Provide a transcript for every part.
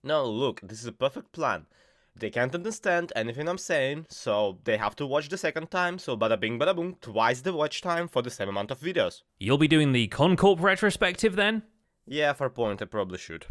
No, look, this is a perfect plan. They can't understand anything I'm saying, so they have to watch the second time, so bada bing bada boom, twice the watch time for the same amount of videos. You'll be doing the Concorp retrospective then? Yeah, fair point, I probably should.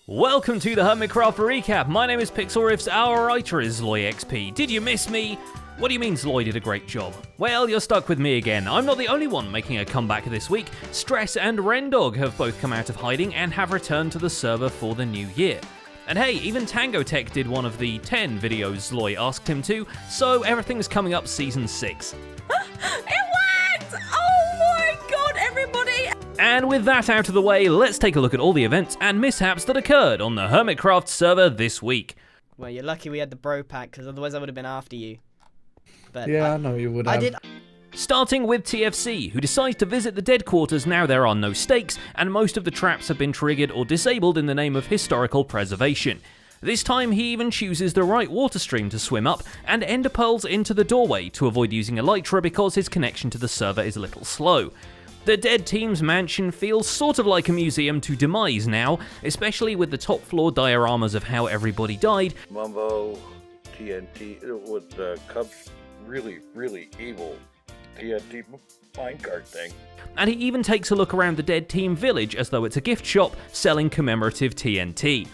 Welcome to the Hermitcraft recap. My name is PixelRiffs, our writer is ZloyXP. Did you miss me? What do you mean Zloy did a great job? Well, you're stuck with me again. I'm not the only one making a comeback this week. Stress and Rendog have both come out of hiding and have returned to the server for the new year. And hey, even TangoTek did one of the 10 videos Zloy asked him to, so everything's coming up Season 6. It worked! Oh my god, everybody! And with that out of the way, let's take a look at all the events and mishaps that occurred on the Hermitcraft server this week. Well, you're lucky we had the bro pack, because otherwise I would have been after you. But yeah, I know you would have. Starting with TFC, who decides to visit the dead quarters now there are no stakes, and most of the traps have been triggered or disabled in the name of historical preservation. This time he even chooses the right water stream to swim up, and ender pearls into the doorway to avoid using elytra because his connection to the server is a little slow. The dead team's mansion feels sort of like a museum to demise now, especially with the top floor dioramas of how everybody died. Mumbo, TNT, with the Cubs really evil TNT minecart thing. And he even takes a look around the dead team village as though it's a gift shop selling commemorative TNT.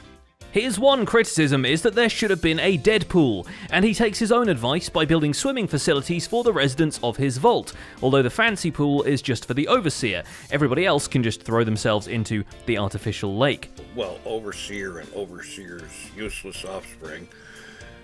His one criticism is that there should have been a dead pool, and he takes his own advice by building swimming facilities for the residents of his vault, although the fancy pool is just for the overseer. Everybody else can just throw themselves into the artificial lake. Well, overseer and overseer's useless offspring.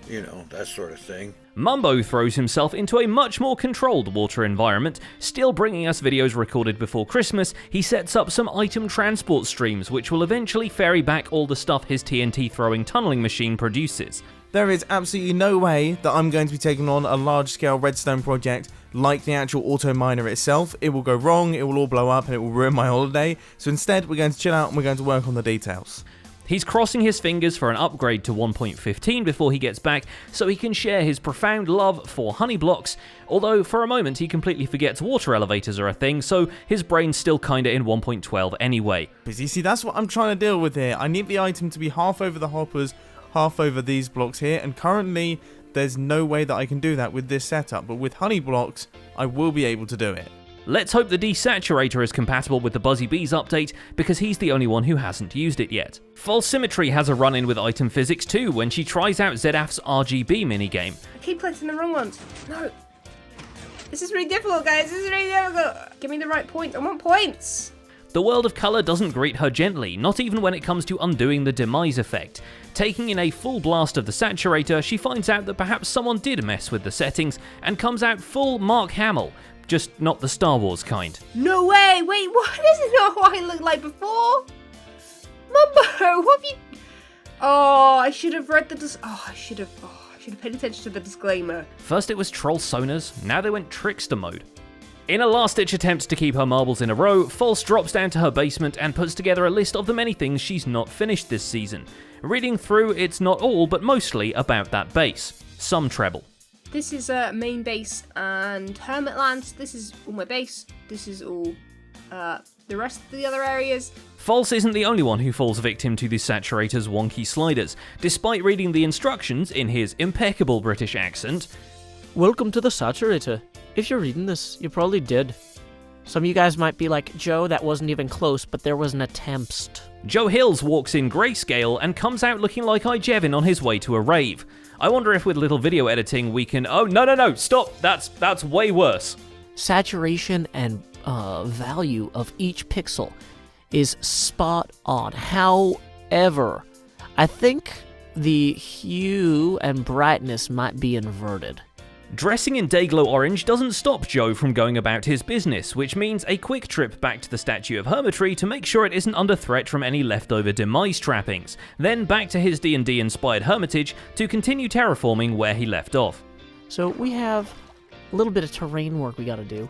You know, that sort of thing. Mumbo throws himself into a much more controlled water environment, still bringing us videos recorded before Christmas. He sets up some item transport streams, which will eventually ferry back all the stuff his TNT-throwing tunneling machine produces. There is absolutely no way that I'm going to be taking on a large-scale redstone project like the actual auto miner itself. It will go wrong, it will all blow up, and it will ruin my holiday. So instead, we're going to chill out and we're going to work on the details. He's crossing his fingers for an upgrade to 1.15 before he gets back, so he can share his profound love for honey blocks, although for a moment he completely forgets water elevators are a thing, so his brain's still kinda in 1.12 anyway. Because you see, that's what I'm trying to deal with here. I need the item to be half over the hoppers, half over these blocks here, and currently there's no way that I can do that with this setup, but with honey blocks, I will be able to do it. Let's hope the desaturator is compatible with the Buzzy Bees update, because he's the only one who hasn't used it yet. False Symmetry has a run-in with item physics too when she tries out ZF's RGB minigame. I keep clicking the wrong ones. No. This is really difficult, guys. This is really difficult. Give me the right points. I want points. The world of colour doesn't greet her gently, not even when it comes to undoing the demise effect. Taking in a full blast of the saturator, she finds out that perhaps someone did mess with the settings and comes out full Mark Hamill, just not the Star Wars kind. No way. Wait, what? This is not what I looked like before. Mumbo, what have you... Oh, I should have read the... I should have paid attention to the disclaimer. First it was troll sonars, now they went trickster mode. In a last-ditch attempt to keep her marbles in a row, False drops down to her basement and puts together a list of the many things she's not finished this season. Reading through, it's not all, but mostly about that base. Some treble. This is main base and Hermitlands. This is all my base. This is all the rest of the other areas. False isn't the only one who falls victim to the saturator's wonky sliders. Despite reading the instructions in his impeccable British accent, "Welcome to the saturator. If you're reading this, you probably did. Some of you guys might be like, Joe, that wasn't even close, but there was an attempt." Joe Hills walks in grayscale and comes out looking like Ijevin on his way to a rave. I wonder if with little video editing we can... Oh, no, stop! That's way worse. Saturation and value of each pixel is spot on. However, I think the hue and brightness might be inverted. Dressing in Dayglow Orange doesn't stop Joe from going about his business, which means a quick trip back to the Statue of Hermitry to make sure it isn't under threat from any leftover demise trappings, then back to his D&D inspired hermitage to continue terraforming where he left off. So we have a little bit of terrain work we gotta do,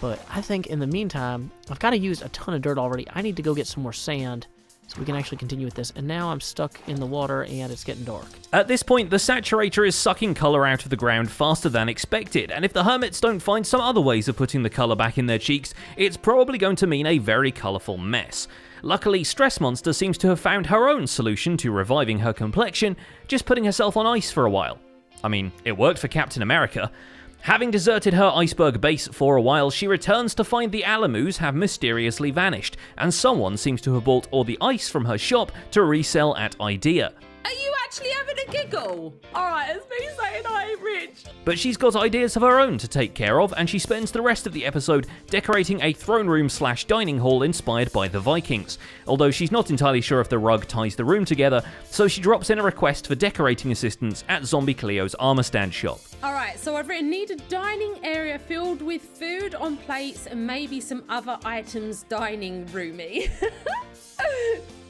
but I think in the meantime, I've gotta use a ton of dirt already. I need to go get some more sand so we can actually continue with this. And now I'm stuck in the water and it's getting dark. At this point, the saturator is sucking colour out of the ground faster than expected, and if the hermits don't find some other ways of putting the colour back in their cheeks, it's probably going to mean a very colourful mess. Luckily, Stress Monster seems to have found her own solution to reviving her complexion, just putting herself on ice for a while. I mean, it worked for Captain America. Having deserted her iceberg base for a while, she returns to find the Alamus have mysteriously vanished, and someone seems to have bought all the ice from her shop to resell at Idea. Are you actually having a giggle? Alright, it's me saying I ain't rich. But she's got ideas of her own to take care of, and she spends the rest of the episode decorating a throne room / dining hall inspired by the Vikings. Although she's not entirely sure if the rug ties the room together, so she drops in a request for decorating assistance at Zombie Cleo's armor stand shop. Alright, so I've written need a dining area filled with food on plates and maybe some other items dining roomy.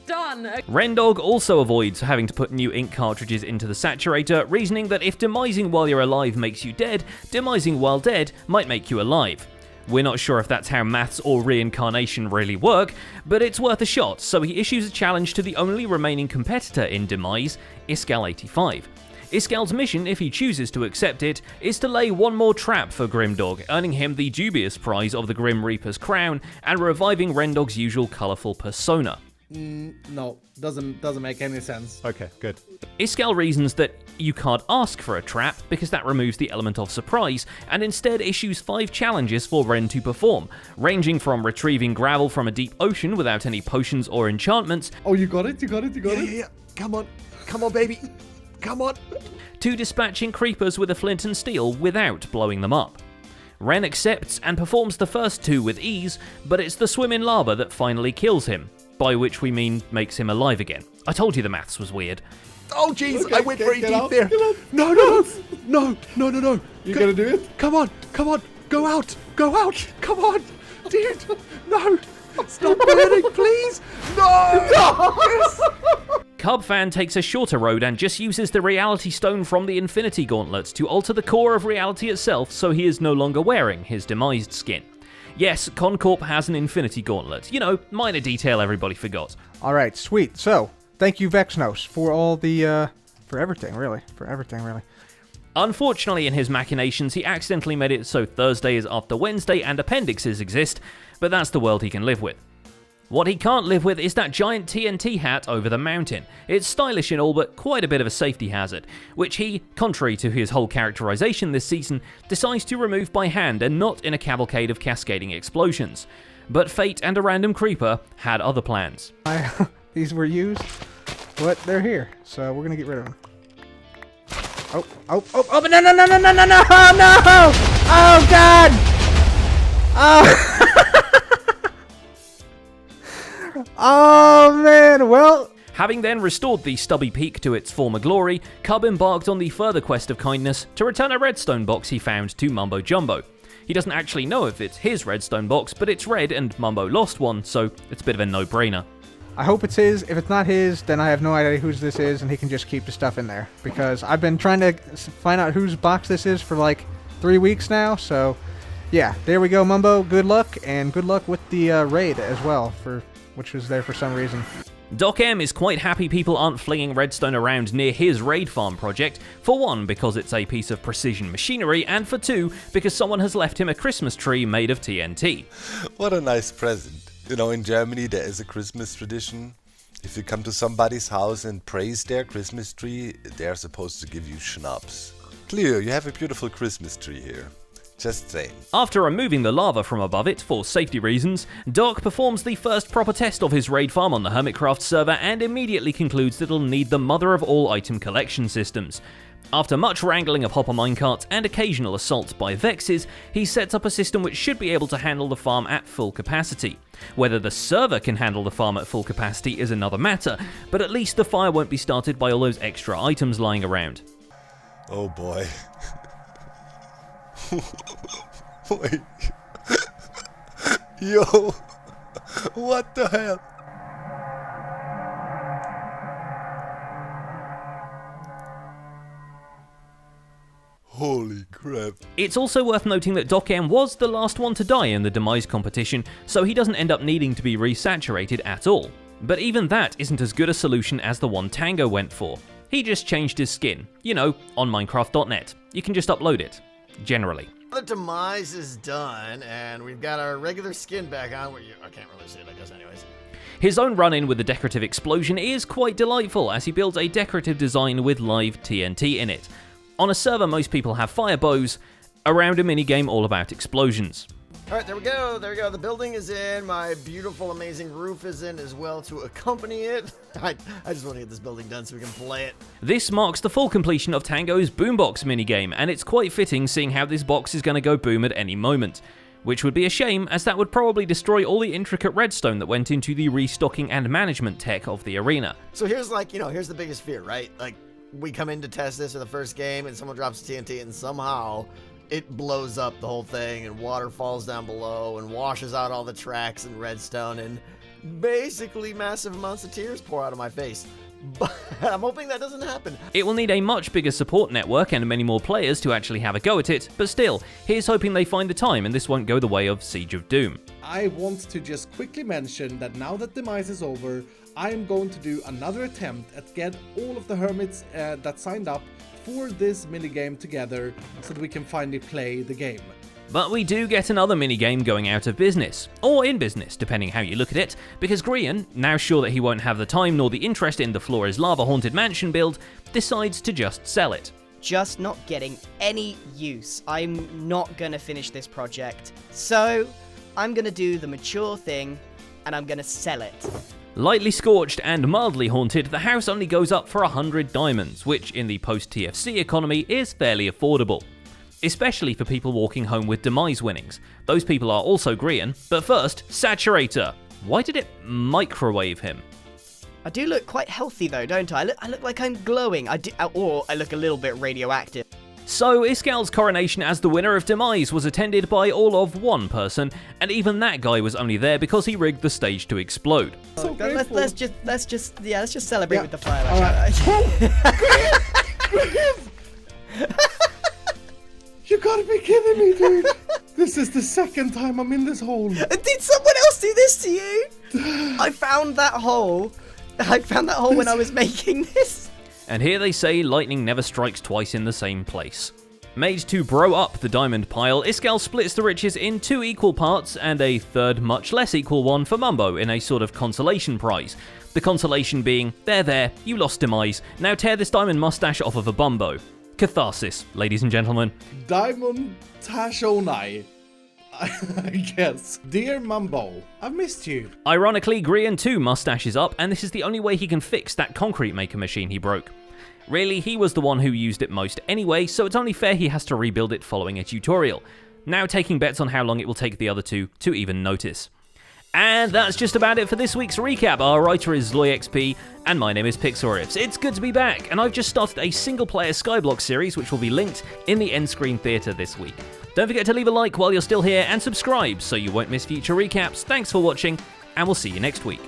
Done. Rendog also avoids having to put new ink cartridges into the saturator, reasoning that if demising while you're alive makes you dead, demising while dead might make you alive. We're not sure if that's how maths or reincarnation really work, but it's worth a shot, so he issues a challenge to the only remaining competitor in Demise, Iskal85. Iskal's mission, if he chooses to accept it, is to lay one more trap for Grimdog, earning him the dubious prize of the Grim Reaper's crown and reviving Rendog's usual colourful persona. No, doesn't make any sense. Okay, good. Iskal reasons that you can't ask for a trap because that removes the element of surprise, and instead issues 5 challenges for Ren to perform, ranging from retrieving gravel from a deep ocean without any potions or enchantments. Oh, you got it? Yeah. Come on, baby. Come on. To dispatching creepers with a flint and steel without blowing them up. Ren accepts and performs the first 2 with ease, but it's the swim in lava that finally kills him, by which we mean makes him alive again. I told you the maths was weird. Oh, jeez, Okay, I went very get deep out, there. get out. No. You gonna do it? Come on. Go out. Come on. Dude, no. Stop burning, please. No. Yes. Cub Fan takes a shorter road and just uses the Reality Stone from the Infinity Gauntlet to alter the core of reality itself so he is no longer wearing his demised skin. Yes, Concorp has an Infinity Gauntlet. You know, minor detail everybody forgot. Alright, sweet. So, thank you, Vexnos, for all the, for everything, really. Unfortunately, in his machinations, he accidentally made it so Thursday is after Wednesday and appendixes exist, but that's the world he can live with. What he can't live with is that giant TNT hat over the mountain. It's stylish and all, but quite a bit of a safety hazard, which he, contrary to his whole characterization this season, decides to remove by hand and not in a cavalcade of cascading explosions. But fate and a random creeper had other plans. These were used, but they're here, so we're gonna get rid of them. Oh, no! Oh, God! Oh! Oh, man, well... Having then restored the stubby peak to its former glory, Cub embarked on the further quest of kindness to return a redstone box he found to MumboJumbo. He doesn't actually know if it's his redstone box, but it's red and Mumbo lost one, so it's a bit of a no-brainer. I hope it's his. If it's not his, then I have no idea whose this is, and he can just keep the stuff in there. Because I've been trying to find out whose box this is for like 3 weeks now, so... Yeah, there we go, Mumbo. Good luck, and good luck with the raid as well, which was there for some reason. Doc M is quite happy people aren't flinging redstone around near his raid farm project, for 1 because it's a piece of precision machinery, and for 2 because someone has left him a Christmas tree made of TNT. What a nice present. You know, in Germany there is a Christmas tradition. If you come to somebody's house and praise their Christmas tree, they're supposed to give you schnapps. Cleo, you have a beautiful Christmas tree here. Just saying. After removing the lava from above it for safety reasons, Doc performs the first proper test of his raid farm on the Hermitcraft server and immediately concludes that it'll need the mother of all item collection systems. After much wrangling of hopper minecarts and occasional assaults by Vexes, he sets up a system which should be able to handle the farm at full capacity. Whether the server can handle the farm at full capacity is another matter, but at least the fire won't be started by all those extra items lying around. Oh boy. Wait. Yo. What the hell? Holy crap. It's also worth noting that Doc M was the last one to die in the Demise competition, so he doesn't end up needing to be resaturated at all. But even that isn't as good a solution as the one Tango went for. He just changed his skin. You know, on Minecraft.net. You can just upload it. Generally. The Demise is done, and we've got our regular skin back on. I can't really see it, I guess, anyways. His own run-in with the decorative explosion is quite delightful, as he builds a decorative design with live TNT in it. On a server most people have fire bows, around a minigame all about explosions. Alright, there we go, the building is in, my beautiful, amazing roof is in as well to accompany it. I just want to get this building done so we can play it. This marks the full completion of Tango's Boombox minigame, and it's quite fitting seeing how this box is going to go boom at any moment. Which would be a shame, as that would probably destroy all the intricate redstone that went into the restocking and management tech of the arena. So here's here's the biggest fear, right? Like, we come in to test this for the first game and someone drops TNT and somehow it blows up the whole thing and water falls down below and washes out all the tracks and redstone and basically massive amounts of tears pour out of my face. But I'm hoping that doesn't happen. It will need a much bigger support network and many more players to actually have a go at it, but still, here's hoping they find the time and this won't go the way of Siege of Doom. I want to just quickly mention that now that Demise is over, I am going to do another attempt at get all of the hermits that signed up for this minigame together so that we can finally play the game. But we do get another minigame going out of business, or in business, depending how you look at it, because Grian, now sure that he won't have the time nor the interest in the Floor is Lava Haunted Mansion build, decides to just sell it. Just not getting any use. I'm not gonna finish this project. So, I'm gonna do the mature thing, and I'm gonna sell it. Lightly scorched and mildly haunted, the house only goes up for 100 diamonds, which in the post-TFC economy is fairly affordable. Especially for people walking home with Demise winnings. Those people are also Grian, but first, Saturator. Why did it microwave him? I do look quite healthy though, don't I? I look like I'm glowing, or I look a little bit radioactive. So, Iskal's coronation as the winner of Demise was attended by all of one person, and even that guy was only there because he rigged the stage to explode. So let's just celebrate with the fireworks. You gotta be kidding me, dude! This is the second time I'm in this hole. Did someone else do this to you? I found that hole when I was making this. And here they say lightning never strikes twice in the same place. Made to bro up the diamond pile, Iskal splits the riches in 2 equal parts and a third much less equal one for Mumbo in a sort of consolation prize. The consolation being, there, you lost Demise, now tear this diamond mustache off of a bumbo. Catharsis, ladies and gentlemen. Diamond Tashonai, I guess. Dear Mumbo, I've missed you. Ironically, Grian too mustaches up, and this is the only way he can fix that concrete maker machine he broke. Really, he was the one who used it most anyway, so it's only fair he has to rebuild it following a tutorial. Now taking bets on how long it will take the other two to even notice. And that's just about it for this week's recap. Our writer is ZloyXP, and my name is Pixorifs. It's good to be back, and I've just started a single-player Skyblock series which will be linked in the End Screen Theatre this week. Don't forget to leave a like while you're still here, and subscribe so you won't miss future recaps. Thanks for watching, and we'll see you next week.